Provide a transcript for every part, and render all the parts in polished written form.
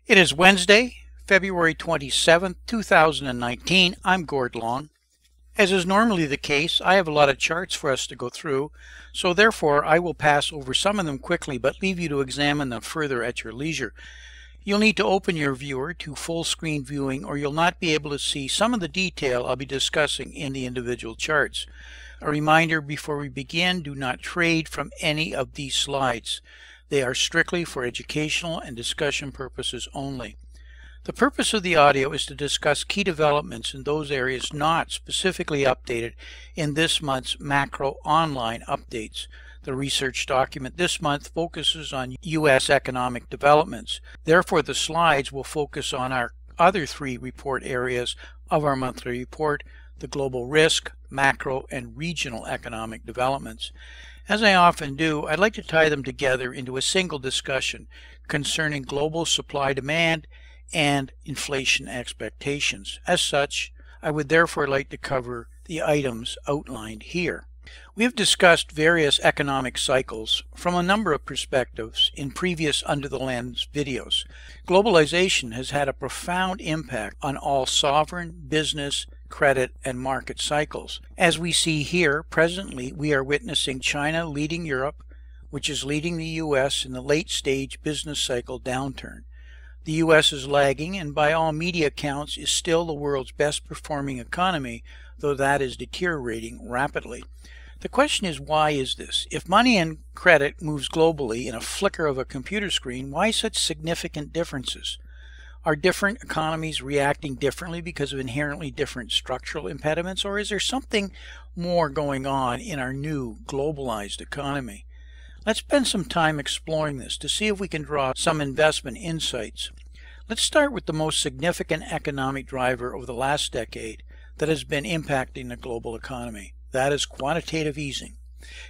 It is Wednesday, February 27th, 2019. I'm Gord Long. As is normally the case, I have a lot of charts for us to go through, so therefore I will pass over some of them quickly but leave you to examine them further at your leisure. You'll need to open your viewer to full screen viewing or you'll not be able to see some of the detail I'll be discussing in the individual charts. A reminder before we begin, do not trade from any of these slides. They are strictly for educational and discussion purposes only. The purpose of the audio is to discuss key developments in those areas not specifically updated in this month's macro online updates. The research document this month focuses on U.S. economic developments. Therefore, the slides will focus on our other three report areas of our monthly report: the global risk, macro, and regional economic developments. As I often do, I'd like to tie them together into a single discussion concerning global supply-demand and inflation expectations. As such, I would therefore like to cover the items outlined here. We have discussed various economic cycles from a number of perspectives in previous Under the Lens videos. Globalization has had a profound impact on all sovereign, business, credit, and market cycles. As we see here, presently we are witnessing China leading Europe, which is leading the U.S. in the late-stage business cycle downturn. The U.S. is lagging and by all media accounts is still the world's best performing economy, though that is deteriorating rapidly. The question is, why is this? If money and credit moves globally in a flicker of a computer screen, why such significant differences? Are different economies reacting differently because of inherently different structural impediments, or is there something more going on in our new globalized economy? Let's spend some time exploring this to see if we can draw some investment insights. Let's start with the most significant economic driver over the last decade that has been impacting the global economy. That is quantitative easing.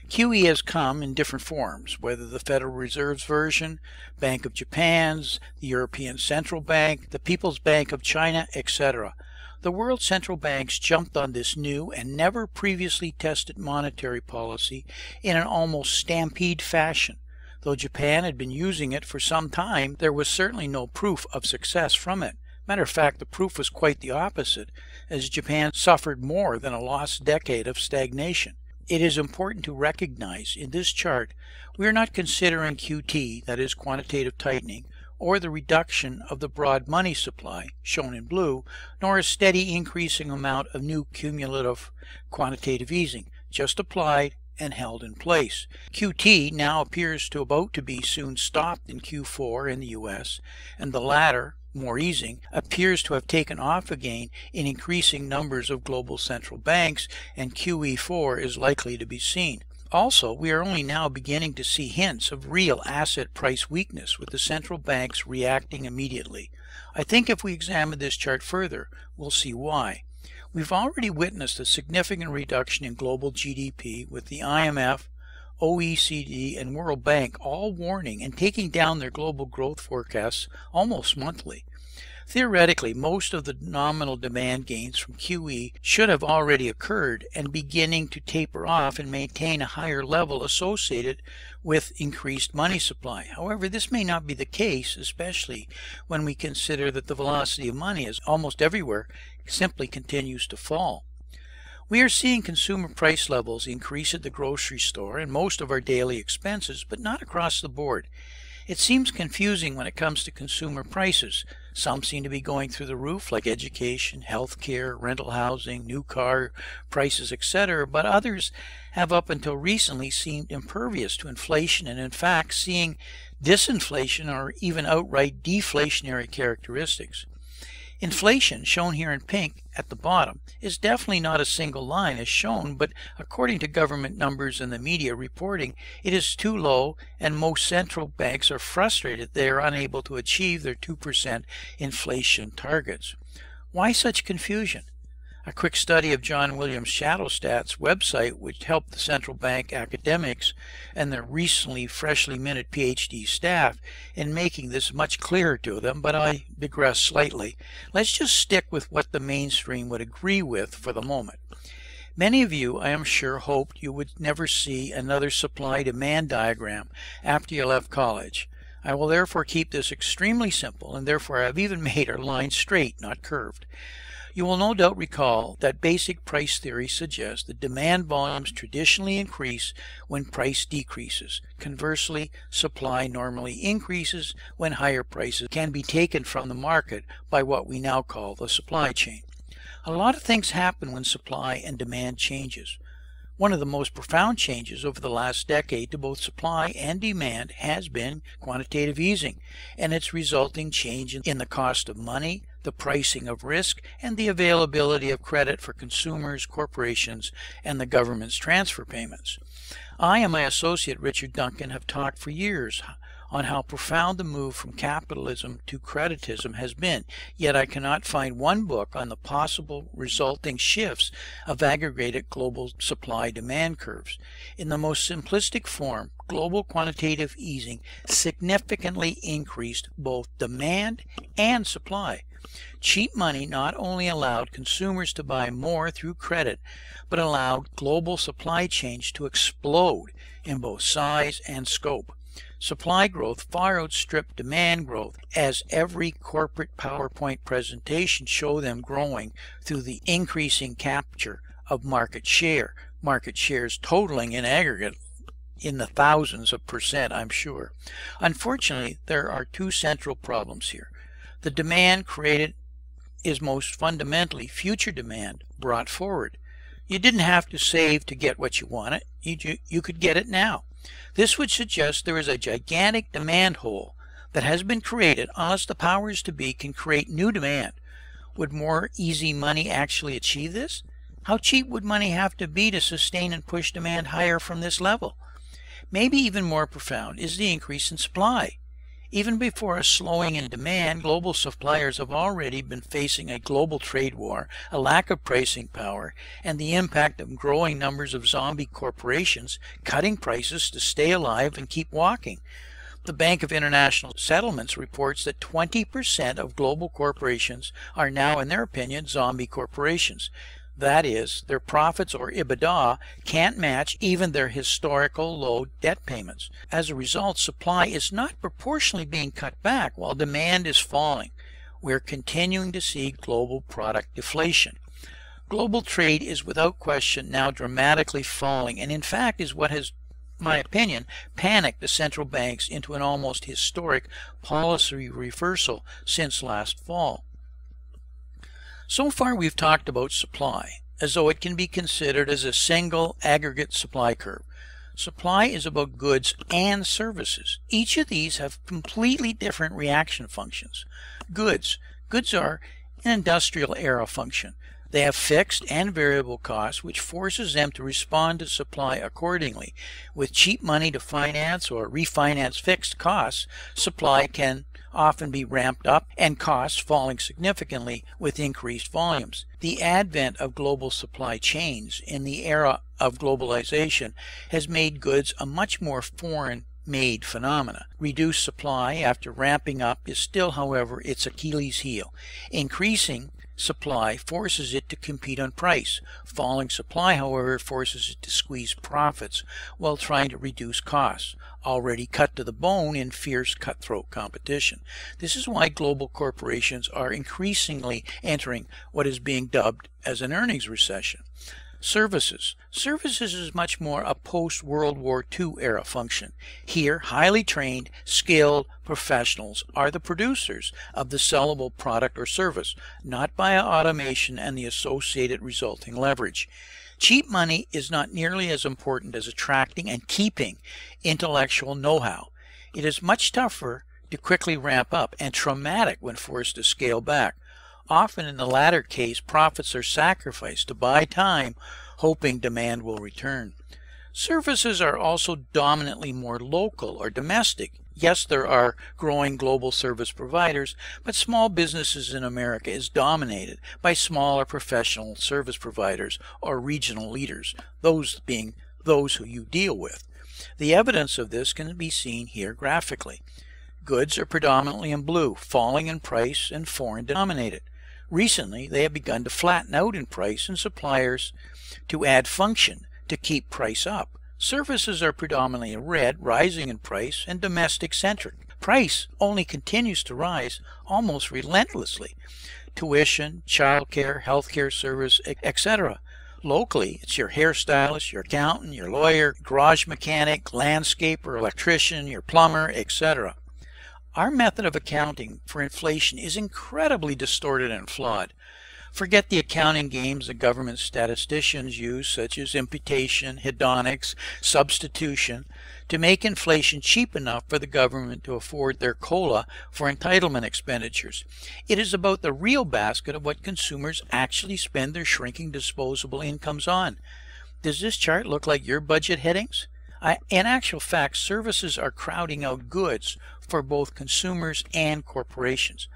QE has come in different forms, whether the Federal Reserve's version, Bank of Japan's, the European Central Bank, the People's Bank of China, etc. The world central banks jumped on this new and never previously tested monetary policy in an almost stampede fashion. Though Japan had been using it for some time, there was certainly no proof of success from it. Matter of fact, the proof was quite the opposite, as Japan suffered more than a lost decade of stagnation. It is important to recognize in this chart we are not considering QT, that is quantitative tightening, or the reduction of the broad money supply, shown in blue, nor a steady increasing amount of new cumulative quantitative easing, just applied and held in place. QT now appears to about to be soon stopped in Q4 in the US, and the latter, more easing, appears to have taken off again in increasing numbers of global central banks, and QE4 is likely to be seen. Also, we are only now beginning to see hints of real asset price weakness, with the central banks reacting immediately. I think if we examine this chart further, we'll see why. We've already witnessed a significant reduction in global GDP, with the IMF, OECD, and World Bank all warning and taking down their global growth forecasts almost monthly. Theoretically, most of the nominal demand gains from QE should have already occurred and beginning to taper off and maintain a higher level associated with increased money supply. However, this may not be the case, especially when we consider that the velocity of money, as almost everywhere, simply continues to fall. We are seeing consumer price levels increase at the grocery store and most of our daily expenses, but not across the board. It seems confusing when it comes to consumer prices. Some seem to be going through the roof, like education, healthcare, rental housing, new car prices, etc., but others have up until recently seemed impervious to inflation and in fact seeing disinflation or even outright deflationary characteristics. Inflation, shown here in pink at the bottom, is definitely not a single line as shown, but according to government numbers and the media reporting, it is too low and most central banks are frustrated they are unable to achieve their 2% inflation targets. Why such confusion? A quick study of John Williams Shadowstat's website, which helped the central bank academics and their recently freshly minted PhD staff in making this much clearer to them, but I digress slightly. Let's just stick with what the mainstream would agree with for the moment. Many of you, I am sure, hoped you would never see another supply-demand diagram after you left college. I will therefore keep this extremely simple, and therefore I have even made our line straight, not curved. You will no doubt recall that basic price theory suggests that demand volumes traditionally increase when price decreases. Conversely, supply normally increases when higher prices can be taken from the market by what we now call the supply chain. A lot of things happen when supply and demand changes. One of the most profound changes over the last decade to both supply and demand has been quantitative easing and its resulting change in the cost of money, the pricing of risk, and the availability of credit for consumers, corporations, and the government's transfer payments. I and my associate Richard Duncan have talked for years on how profound the move from capitalism to creditism has been, yet I cannot find one book on the possible resulting shifts of aggregated global supply-demand curves. In the most simplistic form, global quantitative easing significantly increased both demand and supply. Cheap money not only allowed consumers to buy more through credit, but allowed global supply chains to explode in both size and scope. Supply growth far outstripped demand growth, as every corporate PowerPoint presentation showed them growing through the increasing capture of market shares totaling in aggregate in the thousands of percent, I'm sure. Unfortunately, there are two central problems here. The demand created is most fundamentally future demand brought forward. You didn't have to save to get what you wanted. You could get it now. This would suggest there is a gigantic demand hole that has been created unless the powers to be can create new demand. Would more easy money actually achieve this? How cheap would money have to be to sustain and push demand higher from this level? Maybe even more profound is the increase in supply. Even before a slowing in demand, global suppliers have already been facing a global trade war, a lack of pricing power, and the impact of growing numbers of zombie corporations cutting prices to stay alive and keep walking. The Bank of International Settlements reports that 20% of global corporations are now, in their opinion, zombie corporations. That is, their profits or EBITDA can't match even their historical low debt payments. As a result, supply is not proportionally being cut back while demand is falling. We're continuing to see global product deflation. Global trade is without question now dramatically falling, and in fact is what has, in my opinion, panicked the central banks into an almost historic policy reversal since last fall. So far we've talked about supply, as though it can be considered as a single aggregate supply curve. Supply is about goods and services. Each of these have completely different reaction functions. Goods are an industrial era function. They have fixed and variable costs, which forces them to respond to supply accordingly. With cheap money to finance or refinance fixed costs, supply can often be ramped up and costs falling significantly with increased volumes. The advent of global supply chains in the era of globalization has made goods a much more foreign-made phenomena. Reduced supply after ramping up is still, however, its Achilles heel. Increasing supply forces it to compete on price. Falling supply, however, forces it to squeeze profits while trying to reduce costs, already cut to the bone in fierce cutthroat competition. This is why global corporations are increasingly entering what is being dubbed as an earnings recession. Services. Services is much more a post-World War II era function. Here, highly trained, skilled professionals are the producers of the sellable product or service, not via automation and the associated resulting leverage. Cheap money is not nearly as important as attracting and keeping intellectual know-how. It is much tougher to quickly ramp up and traumatic when forced to scale back. Often in the latter case, profits are sacrificed to buy time, hoping demand will return. Services are also dominantly more local or domestic. Yes, there are growing global service providers, but small businesses in America is dominated by smaller professional service providers or regional leaders, those being those who you deal with. The evidence of this can be seen here graphically. Goods are predominantly in blue, falling in price and foreign denominated. Recently, they have begun to flatten out in price and suppliers to add function to keep price up. Services are predominantly in red, rising in price and domestic-centric. price only continues to rise almost relentlessly. Tuition, childcare, healthcare service, etc. Locally, it's your hairstylist, your accountant, your lawyer, garage mechanic, landscaper, electrician, your plumber, etc. Our method of accounting for inflation is incredibly distorted and flawed. Forget the accounting games the government statisticians use, such as imputation, hedonics, substitution, to make inflation cheap enough for the government to afford their COLA for entitlement expenditures. It is about the real basket of what consumers actually spend their shrinking disposable incomes on. Does this chart look like your budget headings? In actual fact, services are crowding out goods for both consumers and corporations.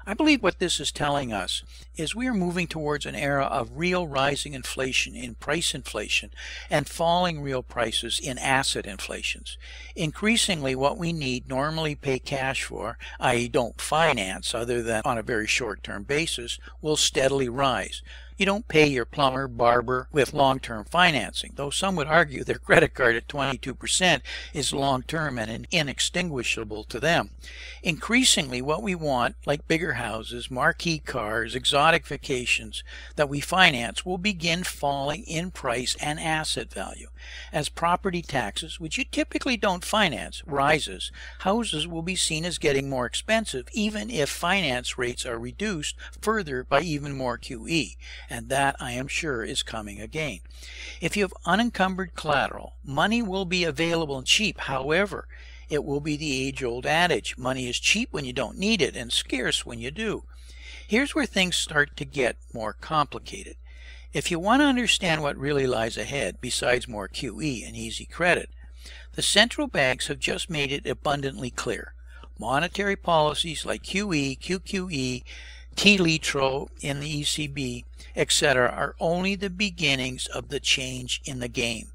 I believe what this is telling us is we are moving towards an era of real rising inflation in price inflation and falling real prices in asset inflations. Increasingly, what we need normally pay cash for, i.e. don't finance other than on a very short-term basis, will steadily rise. You don't pay your plumber, barber with long-term financing, though some would argue their credit card at 22% is long-term and inextinguishable to them. Increasingly, what we want, like bigger houses, marquee cars, exotic vacations that we finance, will begin falling in price and asset value. As property taxes, which you typically don't finance, rises, houses will be seen as getting more expensive even if finance rates are reduced further by even more QE. And that, I am sure, is coming again. If you have unencumbered collateral, money will be available and cheap. However, it will be the age-old adage, money is cheap when you don't need it and scarce when you do. Here's where things start to get more complicated. If you want to understand what really lies ahead, besides more QE and easy credit, the central banks have just made it abundantly clear. Monetary policies like QE, QQE, T-Litro in the ECB, etc. are only the beginnings of the change in the game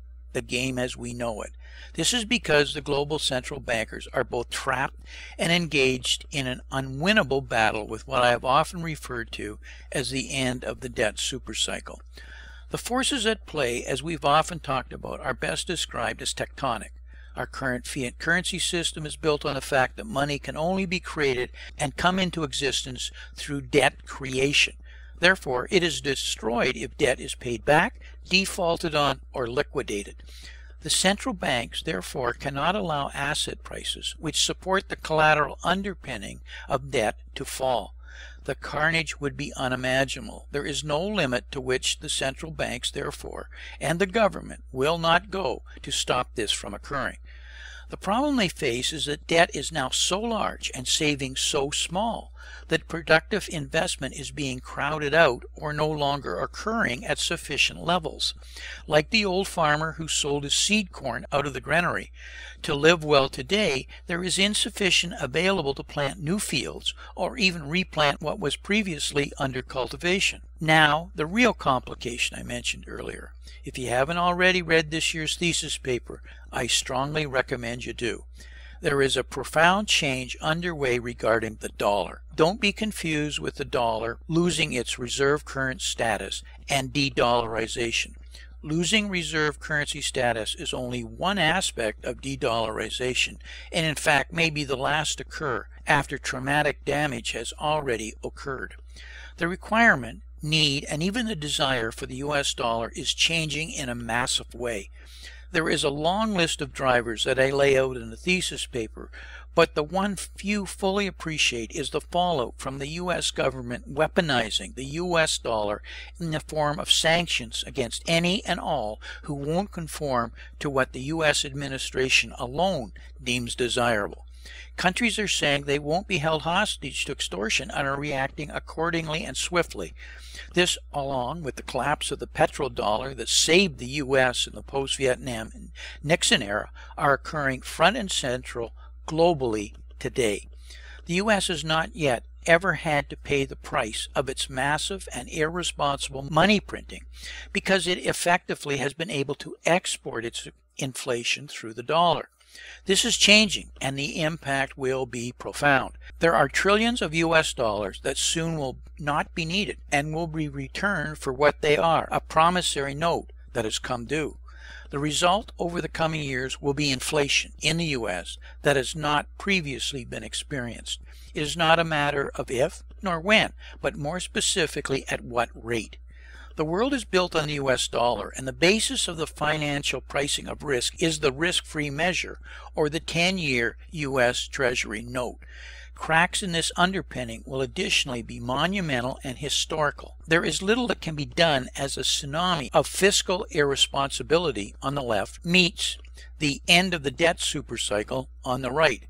as we know it. This is because the global central bankers are both trapped and engaged in an unwinnable battle with what I have often referred to as the end of the debt supercycle. The forces at play, as we've often talked about, are best described as tectonic. Our current fiat currency system is built on the fact that money can only be created and come into existence through debt creation. Therefore, it is destroyed if debt is paid back, defaulted on, or liquidated. The central banks, therefore, cannot allow asset prices, which support the collateral underpinning of debt, to fall. The carnage would be unimaginable. There is no limit to which the central banks, therefore, and the government will not go to stop this from occurring. The problem they face is that debt is now so large and savings so small that productive investment is being crowded out or no longer occurring at sufficient levels. Like the old farmer who sold his seed corn out of the granary. To live well today, there is insufficient available to plant new fields or even replant what was previously under cultivation. Now, the real complication I mentioned earlier. If you haven't already read this year's thesis paper, I strongly recommend you do. There is a profound change underway regarding the dollar. Don't be confused with the dollar losing its reserve current status and de-dollarization. Losing reserve currency status is only one aspect of de-dollarization, and in fact may be the last to occur after traumatic damage has already occurred. The requirement, need, and even the desire for the US dollar is changing in a massive way. There is a long list of drivers that I lay out in the thesis paper, but the one few fully appreciate is the fallout from the US government weaponizing the US dollar in the form of sanctions against any and all who won't conform to what the US administration alone deems desirable. Countries are saying they won't be held hostage to extortion and are reacting accordingly and swiftly. This, along with the collapse of the petrodollar that saved the U.S. in the post-Vietnam Nixon era, are occurring front and central globally today. The U.S. has not yet ever had to pay the price of its massive and irresponsible money printing because it effectively has been able to export its inflation through the dollar. This is changing, and the impact will be profound. There are trillions of US dollars that soon will not be needed and will be returned for what they are, a promissory note that has come due. The result over the coming years will be inflation in the U.S. that has not previously been experienced. It is not a matter of if nor when, but more specifically at what rate. The world is built on the U.S. dollar, and the basis of the financial pricing of risk is the risk-free measure, or the 10-year U.S. Treasury note. Cracks in this underpinning will additionally be monumental and historical. There is little that can be done as a tsunami of fiscal irresponsibility on the left meets the end of the debt supercycle on the right.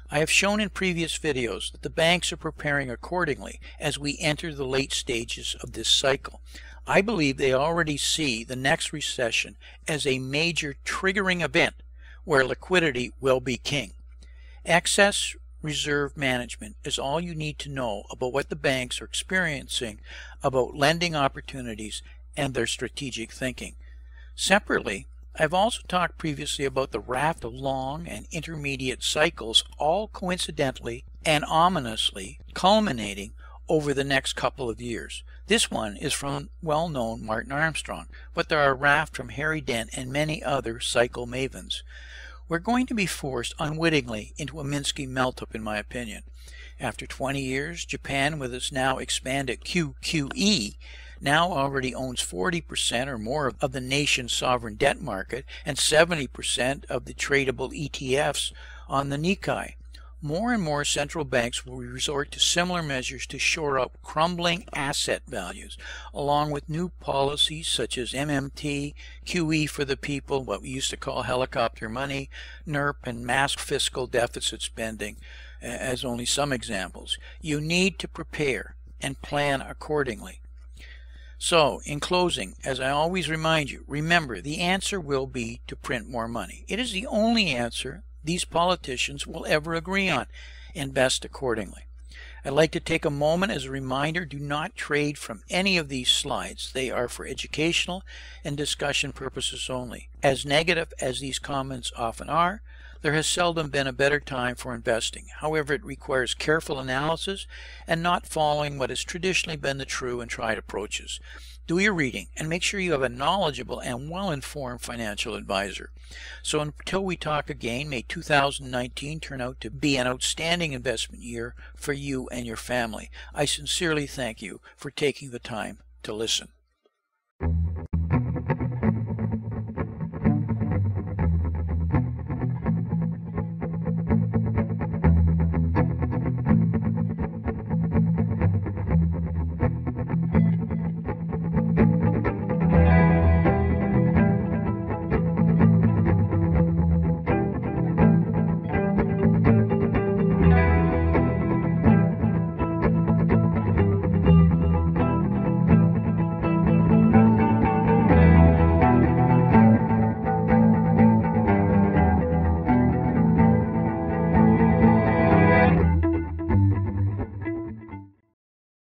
I have shown in previous videos that the banks are preparing accordingly as we enter the late stages of this cycle. I believe they already see the next recession as a major triggering event where liquidity will be king. Excess reserve management is all you need to know about what the banks are experiencing about lending opportunities and their strategic thinking. Separately, I've also talked previously about the raft of long and intermediate cycles, all coincidentally and ominously culminating over the next couple of years. This one is from well-known Martin Armstrong, but there are a raft from Harry Dent and many other cycle mavens. We're going to be forced unwittingly into a Minsky melt-up, in my opinion. After 20 years, Japan, with its now expanded QQE, now already owns 40% or more of the nation's sovereign debt market and 70% of the tradable ETFs on the Nikkei. More and more central banks will resort to similar measures to shore up crumbling asset values, along with new policies such as MMT, QE for the people, what we used to call helicopter money, NERP, and mass fiscal deficit spending, as only some examples. You need to prepare and plan accordingly. So, in closing, as I always remind you, remember the answer will be to print more money. It is the only answer these politicians will ever agree on. Invest accordingly. I'd like to take a moment as a reminder, do not trade from any of these slides. They are for educational and discussion purposes only. As negative as these comments often are, there has seldom been a better time for investing. However, it requires careful analysis and not following what has traditionally been the true and tried approaches. Do your reading and make sure you have a knowledgeable and well-informed financial advisor. So until we talk again, may 2019 turn out to be an outstanding investment year for you and your family. I sincerely thank you for taking the time to listen.